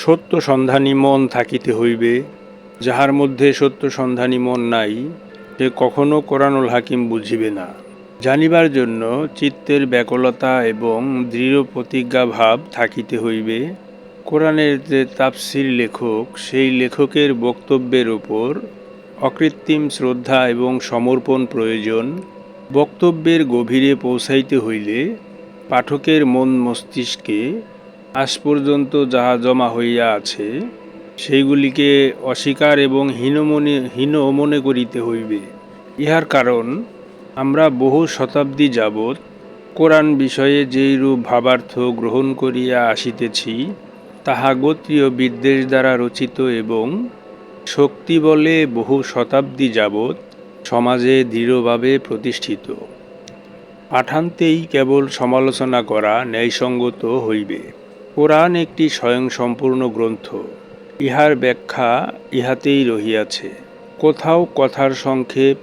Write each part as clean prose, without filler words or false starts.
সত্য সন্ধানী মন থাকিতে হইবে। যাহার মধ্যে সত্য সন্ধানী মন নাই, সে কখনো কোরআনুল হাকিম বুঝিবে না। জানিবার জন্য চিত্তের ব্যাকুলতা এবং দৃঢ় প্রতিজ্ঞা ভাব থাকিতে হইবে। কোরআনের যে তাফসির লেখক, সেই লেখকের বক্তব্যের উপর অকৃত্রিম শ্রদ্ধা এবং সমর্পণ প্রয়োজন। বক্তব্যের গভীরে পৌঁছাইতে হইলে পাঠকের মন মস্তিষ্কে আজ পর্যন্ত যাহা জমা হইয়া আছে সেইগুলিকে অস্বীকার এবং হীন মনে করিতে হইবে। ইহার কারণ, আমরা বহু শতাব্দী যাবৎ কোরআন বিষয়ে যেইরূপ ভাবার্থ গ্রহণ করিয়া আসিতেছি, তাহা গোত্রীয় বিদ্বেষ দ্বারা রচিত এবং শক্তি বলে বহু শতাব্দী যাবৎ সমাজে দৃঢ়ভাবে প্রতিষ্ঠিত। পাঠান্তেই কেবল সমালোচনা করা ন্যায়সঙ্গত হইবে। কোরআন একটি স্বয়ংসম্পূর্ণ গ্রন্থ। ইহার ব্যাখ্যা ইহাতেই রহিয়াছে। কোথাও কথার সংক্ষেপ,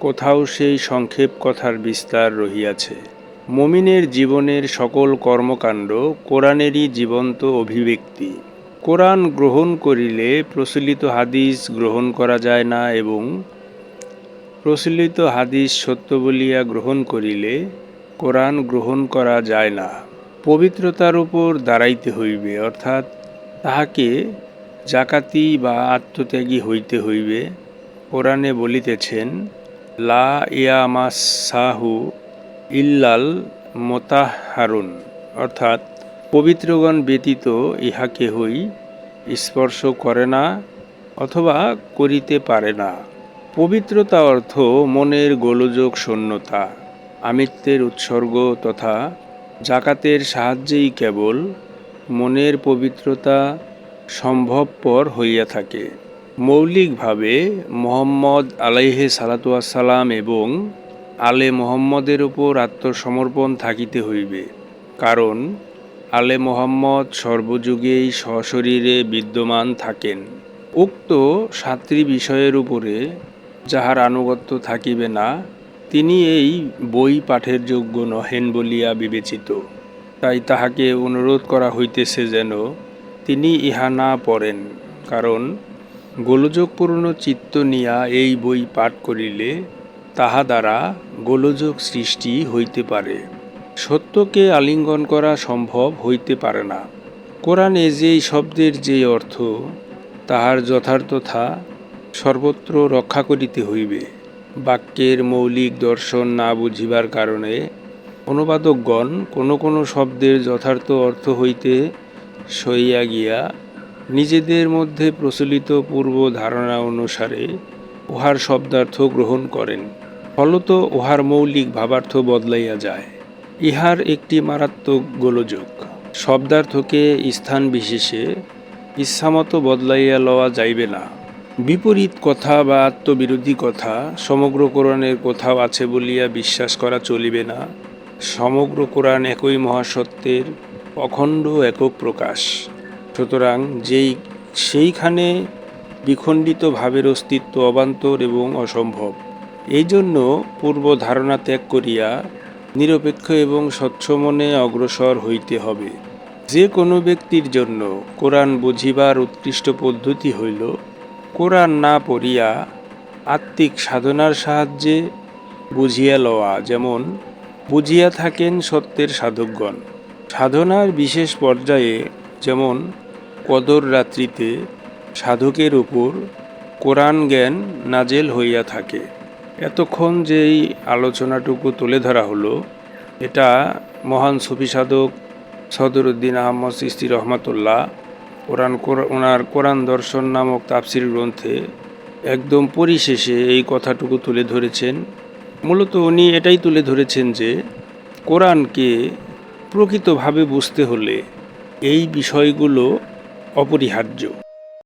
কোথাও সেই সংক্ষেপ কথার বিস্তার রহিয়াছে। মুমিনের জীবনের সকল কর্মকাণ্ড কোরআনেরই জীবন্ত অভিব্যক্তি। কোরআন গ্রহণ করিলে প্রচলিত হাদিস গ্রহণ করা যায় না এবং প্রচলিত হাদিস সত্য বলিয়া গ্রহণ করিলে কোরআন গ্রহণ করা যায় না। পবিত্রতার উপর দাঁড়াইতে হইবে, অর্থাৎ তাহাকে জাকাতি বা আত্মত্যাগী হইতে হইবে। কোরআনে বলিতেছেন, লা ইয়ামাসসাহু ইল্লাল মুতাহহারুন, অর্থাৎ পবিত্রগণ ব্যতীত ইহা কেহই স্পর্শ করে না অথবা করিতে পারে না। পবিত্রতা অর্থ মনের গোলযোগ শূন্যতা। আমিত্বের উৎসর্গ তথা জাকাতের সাহায্যেই কেবল মনের পবিত্রতা সম্ভবপর হইয়া থাকে। মৌলিকভাবে মুহাম্মদ আলাইহি সালাতু ওয়াসসালাম এবং আলে মুহাম্মদের উপর আত্মসমর্পণ থাকিতে হইবে, কারণ আলে মুহাম্মদ সর্বযুগেই সশরীরে বিদ্যমান থাকেন। উক্ত সাতটি বিষয়ের উপরে যাহার আনুগত্য থাকিবে না, তিনি এই বই পাঠের যোগ্য নহেন বলিয়া বিবেচিত। তাই তাহাকে অনুরোধ করা হইতেছে যেন তিনি ইহা না পড়েন, কারণ গোলযোগপূর্ণ চিত্ত নিয়া এই বই পাঠ করিলে তাহা দ্বারা গোলযোগ সৃষ্টি হইতে পারে। সত্যকে আলিঙ্গন করা সম্ভব হইতে পারে না। কোরআনে যেই শব্দের যে অর্থ, তাহার যথার্থতা সর্বত্র রক্ষা করিতে হইবে। বাক্যের মৌলিক দর্শন না বুঝিবার কারণে অনুবাদকগণ কোনো কোনো শব্দের যথার্থ অর্থ হইতে সইয়া গিয়া নিজেদের মধ্যে প্রচলিত পূর্ব ধারণা অনুসারে উহার শব্দার্থ গ্রহণ করেন। ফলত উহার মৌলিক ভাবার্থ বদলাইয়া যায়। ইহার একটি মারাত্মক গোলযোগ। শব্দার্থকে স্থান বিশেষে ইচ্ছামতো বদলাইয়া লওয়া যাইবে না। বিপরীত কথা বা আত্মবিরোধী কথা সমগ্র কোরআনের কোথাও আছে বলিয়া বিশ্বাস করা চলিবে না। সমগ্র কোরআন একই মহাসত্যের অখণ্ড একক প্রকাশ। সুতরাং সেইখানে বিখণ্ডিত ভাবের অস্তিত্ব অবান্তর এবং অসম্ভব। এই জন্য পূর্ব ধারণা ত্যাগ করিয়া নিরপেক্ষ এবং স্বচ্ছ মনে অগ্রসর হইতে হবে। যে কোনো ব্যক্তির জন্য কোরআন বুঝিবার উৎকৃষ্ট পদ্ধতি হইল কোরআন না পড়িয়া আত্মিক সাধনার সাহায্যে বুঝিয়া লওয়া, যেমন বুঝিয়া থাকেন সত্যের সাধকগণ। সাধনার বিশেষ পর্যায়ে, যেমন কদর রাত্রিতে সাধকের উপর কোরআন জ্ঞান নাজেল হইয়া থাকে। এতক্ষণ যেই আলোচনাটুকু তুলে ধরা হলো, এটা মহান সুফি সাধক সদরুদ্দিন আহমদ চিশতি রহমাতুল্লাহ ওনার কোরআন দর্শন নামক তাফসির গ্রন্থে একদম পরিশেষে এই কথাটুকু তুলে ধরেছেন। মূলত উনি এটাই তুলে ধরেছেন যে কোরআনকে প্রকৃতভাবে বুঝতে হলে এই বিষয়গুলো অপরিহার্য।